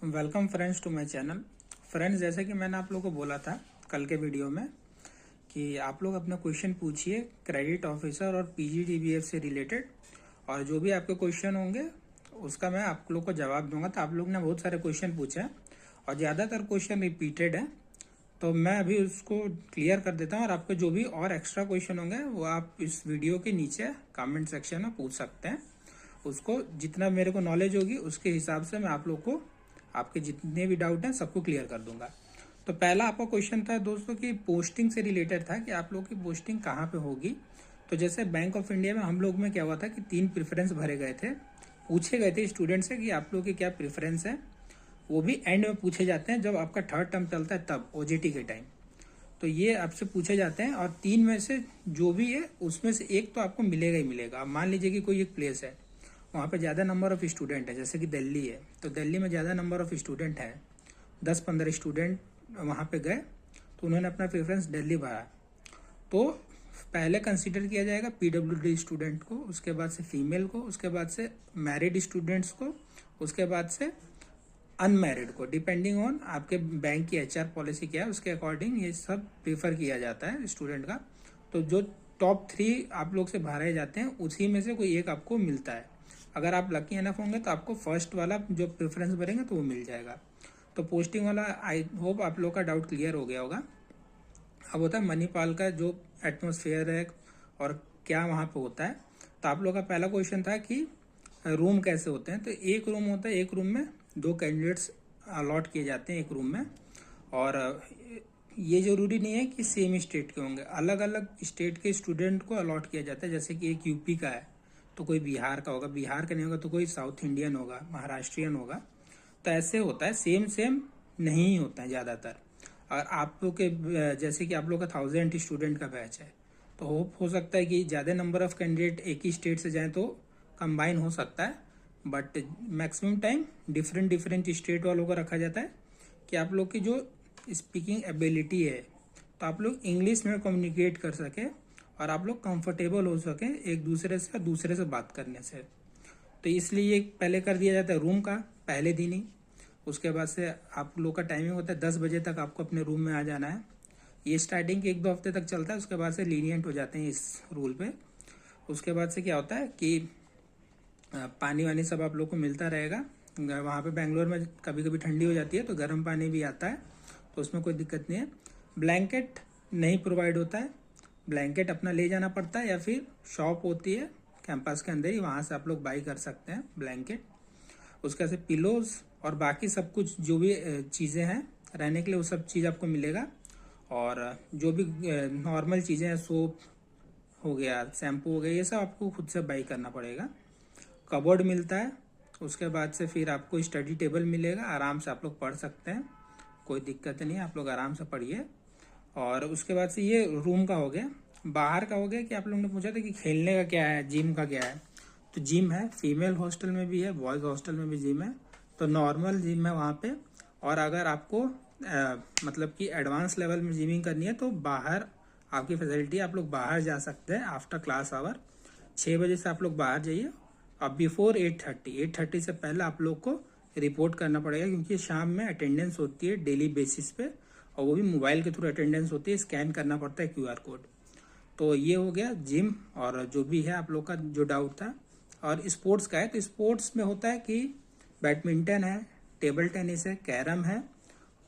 Welcome friends to my channel. Friends, जैसे कि मैंने आप लोगों को बोला था कल के वीडियो में कि आप लोग अपना क्वेश्चन पूछिए क्रेडिट ऑफिसर और पीजीडीबीएफ से रिलेटेड, और जो भी आपके क्वेश्चन होंगे उसका मैं आप लोग को जवाब दूंगा। तो आप लोग ने बहुत सारे क्वेश्चन पूछे हैं और ज़्यादातर क्वेश्चन रिपीटेड है, तो मैं अभी उसको क्लियर कर देता हूँ। और आपके जो भी और एक्स्ट्रा क्वेश्चन होंगे वो आप इस वीडियो के नीचे कमेंट सेक्शन में पूछ सकते हैं। उसको जितना मेरे को नॉलेज होगी उसके हिसाब से मैं आप लोग को आपके जितने भी डाउट हैं सबको क्लियर कर दूंगा। तो पहला आपका क्वेश्चन था दोस्तों कि पोस्टिंग से रिलेटेड था कि आप लोग की पोस्टिंग कहाँ पे होगी। तो जैसे बैंक ऑफ इंडिया में हम लोग में क्या हुआ था कि 3 प्रेफरेंस भरे गए थे, पूछे गए थे स्टूडेंट से कि आप लोग की क्या प्रेफरेंस है। वो भी एंड में पूछे जाते हैं जब आपका थर्ड टर्म चलता है, तब ओजेटी के टाइम। तो ये आपसे पूछे जाते हैं और 3 में से जो भी है उसमें से एक तो आपको मिलेगा ही मिलेगा। मान लीजिए कि कोई एक प्लेस है, वहाँ पे ज़्यादा नंबर ऑफ स्टूडेंट है, जैसे कि दिल्ली है, तो दिल्ली में ज़्यादा नंबर ऑफ स्टूडेंट है, 10-15 स्टूडेंट वहाँ पे गए तो उन्होंने अपना प्रेफरेंस दिल्ली भरा। तो पहले कंसीडर किया जाएगा पीडब्ल्यूडी स्टूडेंट को, उसके बाद से फीमेल को, उसके बाद से मैरिड स्टूडेंट्स को, उसके बाद से अनमैरिड को। डिपेंडिंग ऑन आपके बैंक की एचआर पॉलिसी क्या है उसके अकॉर्डिंग ये सब प्रेफर किया जाता है स्टूडेंट का। तो जो टॉप 3 आप लोग से भरे जाते हैं उसी में से कोई एक आपको मिलता है। अगर आप लकी एनफ होंगे तो आपको फर्स्ट वाला जो प्रेफरेंस भरेंगे तो वो मिल जाएगा। तो पोस्टिंग वाला आई होप आप लोग का डाउट क्लियर हो गया होगा। अब होता है मणिपाल का जो एटमॉस्फेयर है और क्या वहाँ पे होता है। तो आप लोग का पहला क्वेश्चन था कि रूम कैसे होते हैं। तो एक रूम होता है, एक रूम में 2 कैंडिडेट्स अलॉट किए जाते हैं एक रूम में। और ये जरूरी नहीं है कि सेम स्टेट के होंगे, अलग अलग स्टेट के स्टूडेंट को अलॉट किया जाता है। जैसे कि एक यूपी का है तो कोई बिहार का होगा, बिहार का नहीं होगा तो कोई साउथ इंडियन होगा, महाराष्ट्रियन होगा। तो ऐसे होता है, सेम सेम नहीं होता है ज़्यादातर। और आप लोग के जैसे कि आप लोग का 1000 स्टूडेंट का बैच है, तो होप हो सकता है कि ज़्यादा नंबर ऑफ कैंडिडेट एक ही स्टेट से जाएं तो कंबाइन हो सकता है। But maximum time different state वालों को रखा जाता है कि आप लोग की जो स्पीकिंग एबिलिटी है तो आप लोग इंग्लिश में कम्युनिकेट कर सके और आप लोग कंफर्टेबल हो सके एक दूसरे से बात करने से। तो इसलिए ये पहले कर दिया जाता है रूम का पहले दिन ही। उसके बाद से आप लोग का टाइमिंग होता है 10 बजे तक आपको अपने रूम में आ जाना है। ये स्टार्टिंग के 1-2 हफ्ते तक चलता है, उसके बाद से लीनियंट हो जाते हैं इस रूल पे। उसके बाद से क्या होता है कि पानी वानी सब आप लोग को मिलता रहेगा। वहाँ पे बेंगलोर में कभी कभी ठंडी हो जाती है तो गर्म पानी भी आता है, तो उसमें कोई दिक्कत नहीं है। ब्लैंकेट नहीं प्रोवाइड होता है, ब्लैंकेट अपना ले जाना पड़ता है या फिर शॉप होती है कैंपस के अंदर ही, वहाँ से आप लोग बाई कर सकते हैं ब्लैंकेट। उसके बाद से पिलोज और बाकी सब कुछ जो भी चीज़ें हैं रहने के लिए वो सब चीज़ आपको मिलेगा। और जो भी नॉर्मल चीज़ें हैं, सोप हो गया, शैम्पू हो गया, ये सब आपको खुद से बाई करना पड़ेगा। कबोर्ड मिलता है। उसके बाद से फिर आपको स्टडी टेबल मिलेगा, आराम से आप लोग पढ़ सकते हैं, कोई दिक्कत नहीं है, आप लोग आराम से पढ़िए। और उसके बाद से ये रूम का हो गया। बाहर का हो गया कि आप लोगों ने पूछा था कि खेलने का क्या है, जिम का क्या है। तो जिम है, फीमेल हॉस्टल में भी है, बॉयज़ हॉस्टल में भी जिम है। तो नॉर्मल जिम है वहाँ पे। और अगर आपको मतलब कि एडवांस लेवल में जिमिंग करनी है तो बाहर आपकी फैसिलिटी, आप लोग बाहर जा सकते हैं आफ्टर क्लास आवर। 6 बजे से आप लोग बाहर जाइए और बिफोर 8:30 से पहले आप लोग को रिपोर्ट करना पड़ेगा, क्योंकि शाम में अटेंडेंस होती है डेली बेसिस पे, और वो भी मोबाइल के थ्रू अटेंडेंस होती है, स्कैन करना पड़ता है QR कोड। तो ये हो गया जिम और जो भी है आप लोग का जो डाउट था। और स्पोर्ट्स का है, तो स्पोर्ट्स में होता है कि बैडमिंटन है, टेबल टेनिस है, कैरम है,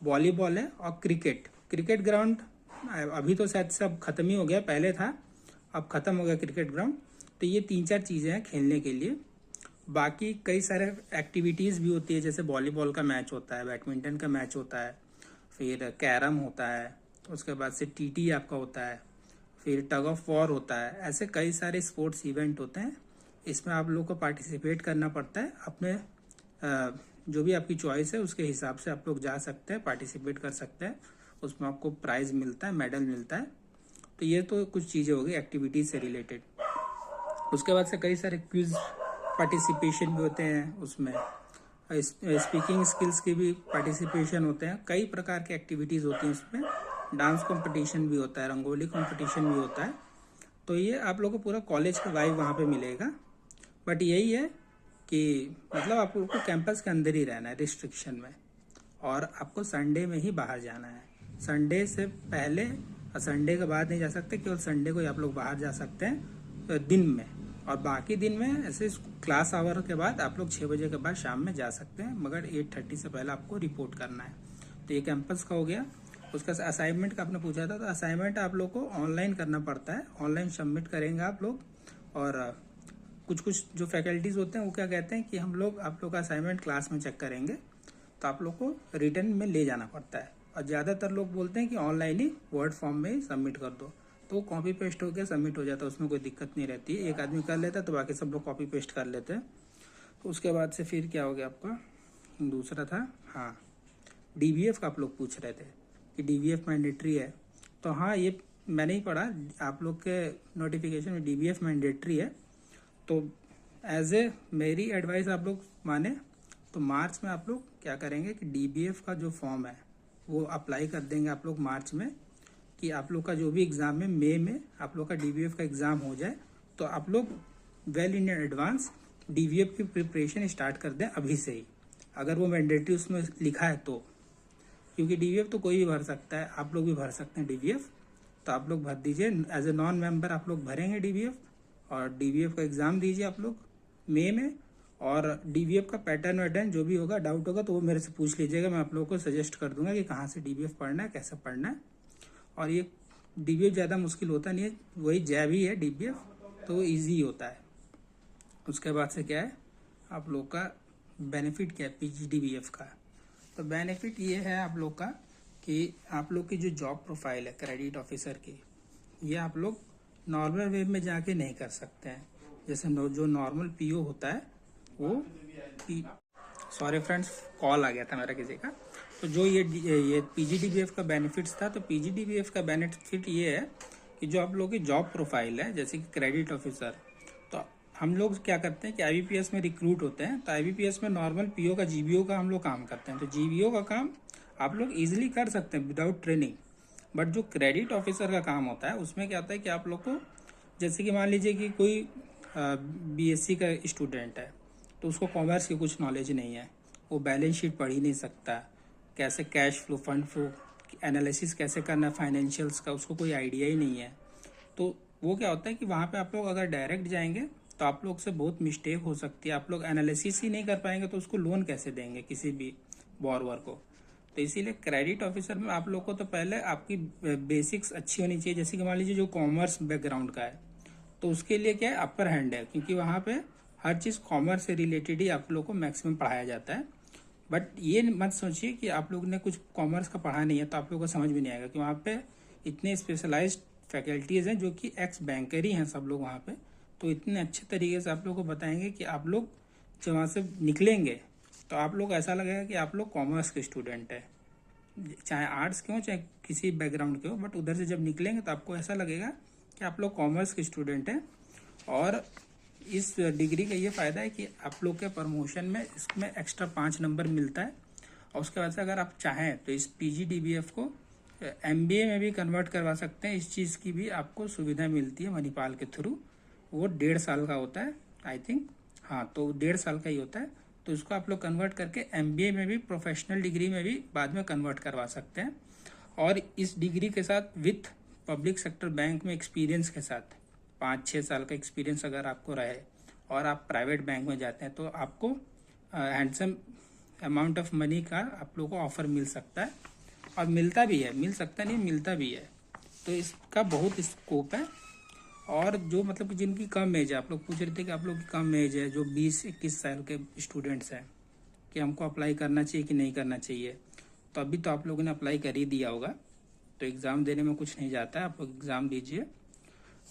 वॉलीबॉल है और क्रिकेट ग्राउंड अभी तो शायद सब खत्म ही हो गया, पहले था अब खत्म हो गया क्रिकेट ग्राउंड। तो ये 3-4 चीज़ें हैं खेलने के लिए। बाकी कई सारे एक्टिविटीज़ भी होती है, जैसे वॉलीबॉल का मैच होता है, बैडमिंटन का मैच होता है, फिर कैरम होता है, उसके बाद से TT आपका होता है, फिर टग ऑफ वॉर होता है। ऐसे कई सारे स्पोर्ट्स इवेंट होते हैं, इसमें आप लोग को पार्टिसिपेट करना पड़ता है। अपने जो भी आपकी चॉइस है उसके हिसाब से आप लोग जा सकते हैं, पार्टिसिपेट कर सकते हैं, उसमें आपको प्राइज़ मिलता है, मेडल मिलता है। तो ये तो कुछ चीज़ें होगी एक्टिविटीज़ से रिलेटेड। उसके बाद से कई सारे क्विज पार्टिसिपेशन भी होते हैं, उसमें स्पीकिंग स्किल्स की भी पार्टिसिपेशन होते हैं, कई प्रकार की एक्टिविटीज़ होती हैं उसमें। डांस कंपटीशन भी होता है, रंगोली कंपटीशन भी होता है। तो ये आप लोगों को पूरा कॉलेज का वाइब वहाँ पे मिलेगा। बट यही है कि मतलब आप लोग को कैंपस के अंदर ही रहना है, रिस्ट्रिक्शन में। और आपको संडे में ही बाहर जाना है। संडे से पहले और संडे के बाद नहीं जा सकते, केवल संडे को ही आप लोग बाहर जा सकते हैं दिन में, और बाकी दिन में ऐसे क्लास आवर के बाद आप लोग 6 बजे के बाद शाम में जा सकते हैं, मगर 8:30 से पहले आपको रिपोर्ट करना है। तो ये कैंपस का हो गया। उसका असाइनमेंट का आपने पूछा था, तो असाइनमेंट आप लोग को ऑनलाइन करना पड़ता है, ऑनलाइन सबमिट करेंगे आप लोग। और कुछ जो फैकल्टीज होते हैं वो क्या कहते हैं कि हम लोग आप लोग का असाइनमेंट क्लास में चेक करेंगे, तो आप लोग को रिटर्न में ले जाना पड़ता है। और ज़्यादातर लोग बोलते हैं कि ऑनलाइन ही वर्ड फॉर्म में ही सबमिट कर दो, तो कॉपी पेस्ट होकर सबमिट हो जाता है, उसमें कोई दिक्कत नहीं रहती है। एक आदमी कर लेता है तो बाकी सब लोग कॉपी पेस्ट कर लेते हैं। तो उसके बाद से फिर क्या हो गया आपका, दूसरा था, हाँ, DBF का आप लोग पूछ रहे थे कि DBF मैंडेटरी है। तो हाँ, ये मैंने ही पढ़ा, आप लोग के नोटिफिकेशन में DBF मैंडेटरी है। तो एज ए मेरी एडवाइस आप लोग माने तो मार्च में आप लोग क्या करेंगे कि DBF का जो फॉर्म है वो अप्लाई कर देंगे आप लोग मार्च में, कि आप लोग का जो भी एग्ज़ाम है मई में आप लोग का DBF का एग्ज़ाम हो जाए, तो आप लोग वेल इन एडवांस DBF की प्रिपरेशन स्टार्ट कर दें अभी से ही, अगर वो मैंडेटरी उसमें लिखा है तो। क्योंकि DBF तो कोई भी भर सकता है, आप लोग भी भर सकते हैं DBF, तो आप लोग भर दीजिए। एज ए नॉन मेंबर आप लोग भरेंगे DBF, और DBF का एग्ज़ाम दीजिए आप लोग मई में। और DBF का पैटर्न वैटर्न जो भी होगा, डाउट होगा तो वो मेरे से पूछ लीजिएगा, मैं आप लोगों को सजेस्ट कर दूंगा कि कहाँ से DBF पढ़ना है, कैसे पढ़ना है। और ये DBF ज़्यादा मुश्किल होता नहीं है, वही जैब ही है DBF, तो वो ईजी होता है। उसके बाद से क्या है आप लोग का बेनिफिट, क्या है PGDBF का। तो बेनिफिट ये है आप लोग का कि आप लोग की जो जॉब प्रोफाइल है क्रेडिट ऑफिसर की, ये आप लोग नॉर्मल वे में जाके नहीं कर सकते हैं। जैसे जो नॉर्मल PO होता है वो, सॉरी फ्रेंड्स, कॉल आ गया था मेरा किसी का। तो जो ये PGDBF का बेनिफिट्स था, तो PGDBF का बेनिफिट ये है कि जो आप लोगों की जॉब प्रोफाइल है, जैसे कि क्रेडिट ऑफिसर, तो हम लोग क्या करते हैं कि IBPS में रिक्रूट होते हैं, तो IBPS में नॉर्मल PO का GBO का हम लोग काम करते हैं। तो GBO का काम आप लोग ईजिली कर सकते हैं विदाउट ट्रेनिंग। बट जो क्रेडिट ऑफिसर का काम होता है उसमें क्या होता है कि आप लोग को, जैसे कि मान लीजिए कि कोई BSc का स्टूडेंट है, तो उसको कॉमर्स की कुछ नॉलेज नहीं है, वो बैलेंस शीट पढ़ ही नहीं सकता, कैसे cash flow, fund flow analysis कैसे करना है फाइनेंशियल्स का, उसको कोई आइडिया ही नहीं है। तो वो क्या होता है कि वहाँ पे आप लोग अगर डायरेक्ट जाएंगे तो आप लोग से बहुत मिस्टेक हो सकती है, आप लोग एनालिसिस ही नहीं कर पाएंगे तो उसको लोन कैसे देंगे किसी भी बॉरोवर को। तो इसीलिए क्रेडिट ऑफिसर में आप लोग को तो पहले आपकी बेसिक्स अच्छी होनी चाहिए। जैसे कि मान लीजिए जो कॉमर्स बैकग्राउंड का है, तो उसके लिए क्या है अपर हैंड है, क्योंकि वहाँ पे हर चीज़ कॉमर्स से रिलेटेड ही आप लोग को मैक्सिमम पढ़ाया जाता है। बट ये मत सोचिए कि आप लोग ने कुछ कॉमर्स का पढ़ा नहीं है तो आप लोग को समझ भी नहीं आएगा, कि वहाँ पे इतने स्पेशलाइज्ड फैकल्टीज़ हैं जो कि एक्स बैंकर ही हैं सब लोग वहाँ पे। तो इतने अच्छे तरीके से आप लोग को बताएंगे कि आप लोग जब वहाँ से निकलेंगे तो आप लोग ऐसा लगेगा कि आप लोग कॉमर्स के स्टूडेंट है, चाहे आर्ट्स के हो चाहे किसी बैकग्राउंड के हो, बट उधर से जब निकलेंगे तो आपको ऐसा लगेगा कि आप लोग कॉमर्स के स्टूडेंट हैं। और इस डिग्री का ये फ़ायदा है कि आप लोग के प्रमोशन में इसमें एक्स्ट्रा 5 नंबर मिलता है। और उसके बाद से अगर आप चाहें तो इस PGDBF को MBA में भी कन्वर्ट करवा सकते हैं। इस चीज़ की भी आपको सुविधा मिलती है मणिपाल के थ्रू। वो 1.5 साल का होता है आई थिंक, हाँ, तो 1.5 साल का ही होता है। तो इसको आप लोग कन्वर्ट करके MBA में भी, प्रोफेशनल डिग्री में भी बाद में कन्वर्ट करवा सकते हैं। और इस डिग्री के साथ विथ पब्लिक सेक्टर बैंक में एक्सपीरियंस के साथ 5-6 साल का एक्सपीरियंस अगर आपको रहे और आप प्राइवेट बैंक में जाते हैं तो आपको हैंडसम अमाउंट ऑफ मनी का आप लोगों को ऑफर मिल सकता है, और मिलता भी है, मिल सकता नहीं, मिलता भी है। तो इसका बहुत स्कोप है। और जो मतलब कि जिनकी कम एज है, आप लोग पूछ रहे थे कि आप लोग की कम एज है, जो 20-21 साल के स्टूडेंट्स हैं, कि हमको अप्लाई करना चाहिए कि नहीं करना चाहिए, तो अभी तो आप लोगों ने अप्लाई कर ही दिया होगा। तो एग्ज़ाम देने में कुछ नहीं जाता है, आप लोग एग्ज़ाम दीजिए।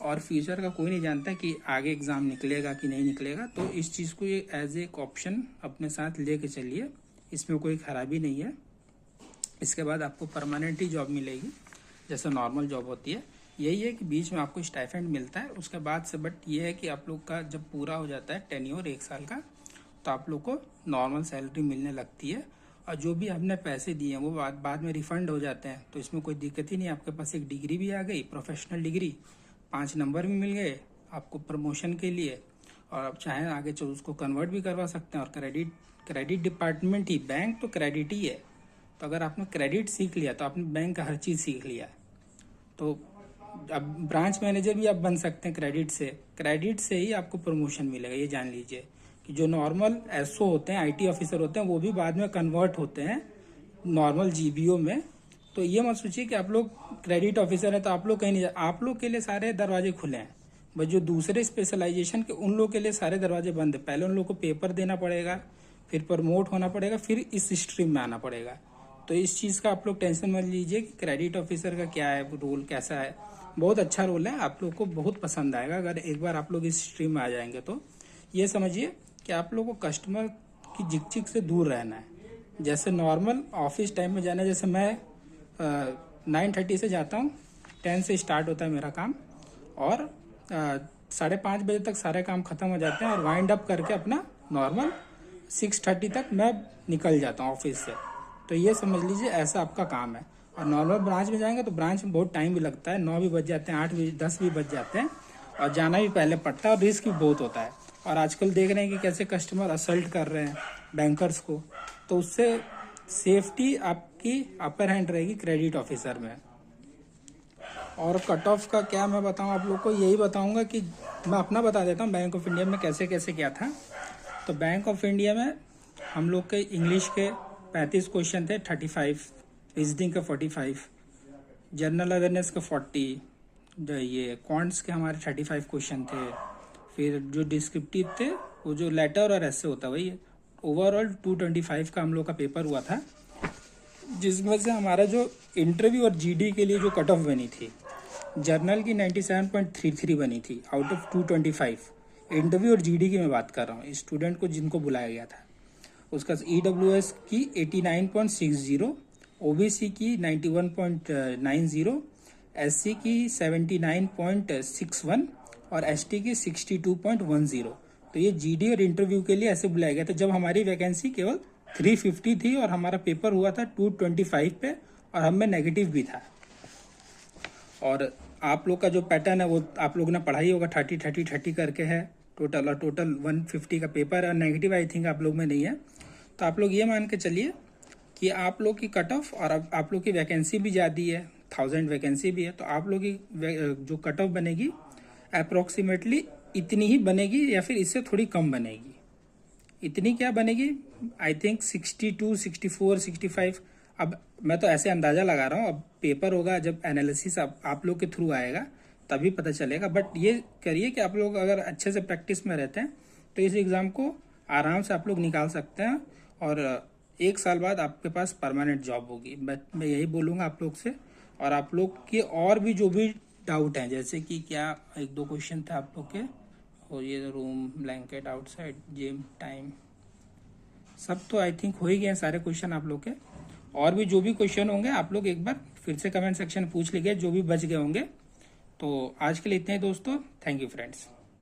और फ्यूचर का कोई नहीं जानता कि आगे एग्ज़ाम निकलेगा कि नहीं निकलेगा, तो इस चीज़ को ये एज एक ऑप्शन अपने साथ लेके चलिए, इसमें कोई ख़राबी नहीं है। इसके बाद आपको परमानेंट ही जॉब मिलेगी जैसे नॉर्मल जॉब होती है। यही है कि बीच में आपको स्टाइपेंड मिलता है उसके बाद से, बट ये है कि आप लोग का जब पूरा हो जाता है टेन्योर 1 साल का, तो आप लोग को नॉर्मल सैलरी मिलने लगती है। और जो भी हमने पैसे दिए हैं वो बाद में रिफंड हो जाते हैं, तो इसमें कोई दिक्कत ही नहीं। आपके पास एक डिग्री भी आ गई, प्रोफेशनल डिग्री, 5 नंबर भी मिल गए आपको प्रमोशन के लिए, और आप चाहें आगे उसको कन्वर्ट भी करवा सकते हैं। और क्रेडिट डिपार्टमेंट ही, बैंक तो क्रेडिट ही है, तो अगर आपने क्रेडिट सीख लिया तो आपने बैंक का हर चीज़ सीख लिया। तो अब ब्रांच मैनेजर भी आप बन सकते हैं क्रेडिट से ही आपको प्रमोशन मिलेगा। ये जान लीजिए कि जो नॉर्मल एसओ होते हैं, आईटी ऑफिसर होते हैं, वो भी बाद में कन्वर्ट होते हैं नॉर्मल जीबीओ में। तो ये मत सोचिए कि आप लोग क्रेडिट ऑफिसर हैं तो आप लोग कहीं नहीं आप लोग के लिए सारे दरवाजे खुले हैं, बस जो दूसरे स्पेशलाइजेशन के उन लोग के लिए सारे दरवाजे बंद है। पहले उन लोग को पेपर देना पड़ेगा, फिर प्रमोट होना पड़ेगा, फिर इस स्ट्रीम में आना पड़ेगा। तो इस चीज़ का आप लोग टेंशन मत लीजिए कि क्रेडिट ऑफिसर का क्या है रोल, कैसा है। बहुत अच्छा रोल है, आप लोग को बहुत पसंद आएगा अगर एक बार आप लोग इस स्ट्रीम में आ जाएंगे। तो ये समझिए कि आप लोग को कस्टमर की झिकझिक से दूर रहना है। जैसे नॉर्मल ऑफिस टाइम में जाना, जैसे मैं 9:30 से जाता हूँ, 10 से स्टार्ट होता है मेरा काम और 5:30 बजे तक सारे काम खत्म हो जाते हैं और वाइंड अप करके अपना नॉर्मल 6:30 तक मैं निकल जाता हूँ ऑफिस से। तो ये समझ लीजिए ऐसा आपका काम है। और नॉर्मल ब्रांच में जाएंगे तो ब्रांच में बहुत टाइम भी लगता है, 9 भी बज जाते हैं, 8 भी 10 भी बज जाते हैं और जाना भी पहले पड़ता है और रिस्क भी बहुत होता है। और आजकल देख रहे हैं कि कैसे कस्टमर असल्ट कर रहे हैं बैंकर्स को, तो उससे सेफ्टी आपकी अपर हैंड रहेगी क्रेडिट ऑफिसर में। और कट ऑफ का क्या मैं बताऊं आप लोग को, यही बताऊंगा कि मैं अपना बता देता हूं बैंक ऑफ इंडिया में कैसे कैसे क्या था। तो बैंक ऑफ इंडिया में हम लोग के इंग्लिश के 35 क्वेश्चन थे, 35, रीजनिंग का 45, जनरल अवेयरनेस का 40, ये क्वांट्स के हमारे 35 क्वेश्चन थे। फिर जो डिस्क्रिप्टिव थे वो जो लेटर और ऐसे होता वही, ओवरऑल 225 का हम लोग का पेपर हुआ था, जिसमें से हमारा जो इंटरव्यू और जीडी के लिए जो कट ऑफ बनी थी, जर्नल की 97.33 बनी थी आउट ऑफ 225। इंटरव्यू और जीडी की मैं बात कर रहा हूँ, स्टूडेंट को जिनको बुलाया गया था। उसका ईडब्ल्यूएस की 89.60, ओबीसी की 91.90, एससी की 79.61 और एसटी की 62.10। तो ये जीडी और इंटरव्यू के लिए ऐसे बुलाया गया था जब हमारी वैकेंसी केवल 350 थी और हमारा पेपर हुआ था 225 पे और हम में नेगेटिव भी था। और आप लोग का जो पैटर्न है वो आप लोगों ने पढ़ाई होगा, 30-30-30 करके है टोटल, और टोटल 150 का पेपर है और नेगेटिव आई थिंक आप लोग में नहीं है। तो आप लोग ये मान के चलिए कि आप लोग की कट ऑफ और आप लोग की वैकेंसी भी ज़्यादा है, 1000 वैकेंसी भी है, तो आप लोग की जो कट ऑफ बनेगी अप्रोक्सीमेटली इतनी ही बनेगी या फिर इससे थोड़ी कम बनेगी। इतनी क्या बनेगी, आई थिंक 62, 64, 65। अब मैं तो ऐसे अंदाज़ा लगा रहा हूँ, अब पेपर होगा जब एनालिसिस आप लोग के थ्रू आएगा तभी पता चलेगा। बट ये करिए कि आप लोग अगर अच्छे से प्रैक्टिस में रहते हैं तो इस एग्ज़ाम को आराम से आप लोग निकाल सकते हैं और 1 साल बाद आपके पास परमानेंट जॉब होगी। बट मैं यही बोलूँगा आप लोग से। और आप लोग के और भी जो भी डाउट हैं, जैसे कि क्या 1-2 क्वेश्चन थे आप लोग के, और ये room, blanket, outside, gym, time, सब तो आई थिंक हो ही गए सारे क्वेश्चन आप लोग के। और भी जो भी क्वेश्चन होंगे आप लोग एक बार फिर से कमेंट सेक्शन में पूछ लीजिए, जो भी बच गए होंगे। तो आज के लिए इतने ही दोस्तों, थैंक यू फ्रेंड्स।